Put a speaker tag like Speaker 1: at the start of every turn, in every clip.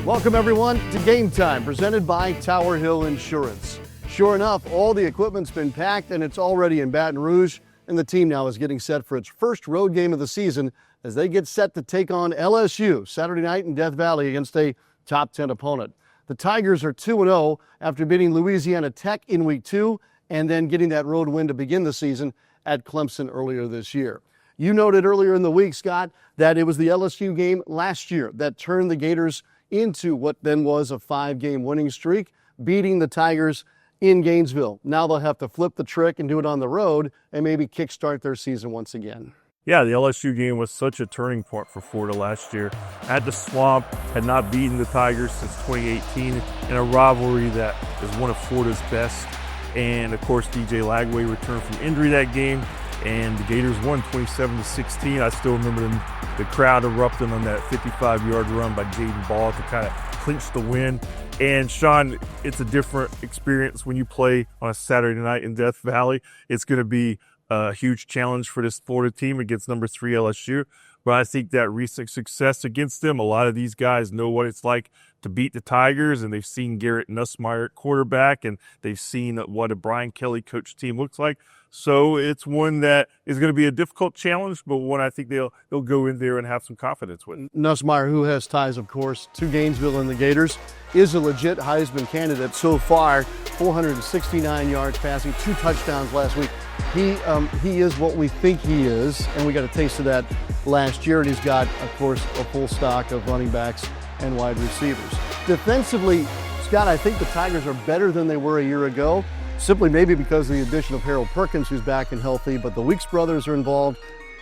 Speaker 1: Welcome everyone to Game Time, presented by Tower Hill Insurance. Sure enough, all the equipment's been packed and it's already in Baton Rouge, and the team now is getting set for its first road game of the season as they get set to take on LSU Saturday night in Death Valley against a top 10 opponent. The Tigers are 2-0 after beating Louisiana Tech in week 2 and then getting that road win to begin the season at Clemson earlier this year. You noted earlier in the week, Scott, that it was the LSU game last year that turned the Gators into what then was a 5-game winning streak, beating the Tigers in Gainesville. Now they'll have to flip the trick and do it on the road and maybe kickstart their season once again.
Speaker 2: Yeah, the LSU game was such a turning point for Florida last year. At the Swamp, had not beaten the Tigers since 2018 in a rivalry that is one of Florida's best. And of course, DJ Lagway returned from injury that game, and the Gators won 27-16. I still remember the crowd erupting on that 55-yard run by Jaden Ball to kind of clinch the win. And Sean, it's a different experience when you play on a Saturday night in Death Valley. It's going to be a huge challenge for this Florida team against number 3 LSU. But I think that recent success against them, a lot of these guys know what it's like to beat the Tigers, and they've seen Garrett Nussmeier at quarterback, and they've seen what a Brian Kelley coach team looks like. So it's one that is going to be a difficult challenge, but one I think they'll go in there and have some confidence with.
Speaker 1: Nussmeier, who has ties, of course, to Gainesville and the Gators, is a legit Heisman candidate so far. 469 yards passing, 2 touchdowns last week. He is what we think he is, and we got a taste of that last year, and he's got, of course, a full stock of running backs and wide receivers. Defensively, Scott, I think the Tigers are better than they were a year ago, simply maybe because of the addition of Harold Perkins, who's back and healthy, but the Weeks brothers are involved.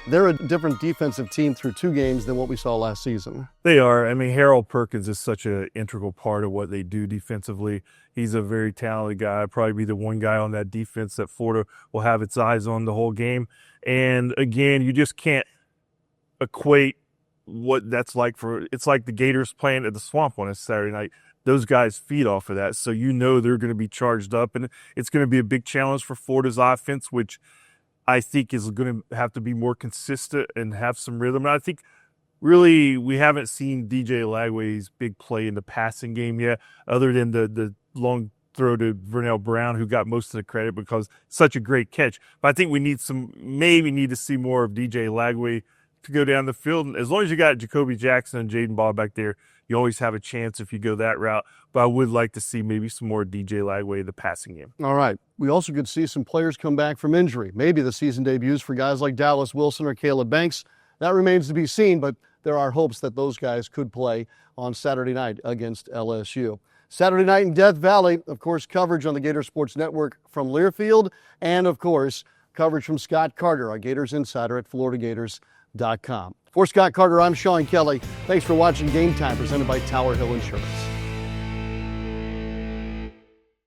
Speaker 1: They're a different defensive team through 2 games than what we saw last season.
Speaker 2: They are. I mean, Harold Perkins is such an integral part of what they do defensively. He's a very talented guy, probably be the one guy on that defense that Florida will have its eyes on the whole game. And again, you just can't equate what that's like it's like the Gators playing at the Swamp on a Saturday night. Those guys feed off of that. So you know they're going to be charged up, and it's going to be a big challenge for Florida's offense, which I think is going to have to be more consistent and have some rhythm. And I think really we haven't seen DJ Lagway's big play in the passing game yet, other than the long throw to Vernell Brown, who got most of the credit because such a great catch. But I think we need to see more of DJ Lagway to go down the field. And as long as you got Jacoby Jackson and Jaden Ball back there, you always have a chance if you go that route. But I would like to see maybe some more DJ Lagway in the passing game.
Speaker 1: All right. We also could see some players come back from injury. Maybe the season debuts for guys like Dallas Wilson or Caleb Banks. That remains to be seen, but there are hopes that those guys could play on Saturday night against LSU. Saturday night in Death Valley, of course, coverage on the Gator Sports Network from Learfield, and, of course, coverage from Scott Carter, our Gators insider at FloridaGators.com. For Scott Carter, I'm Sean Kelley. Thanks for watching Game Time, presented by Tower Hill Insurance.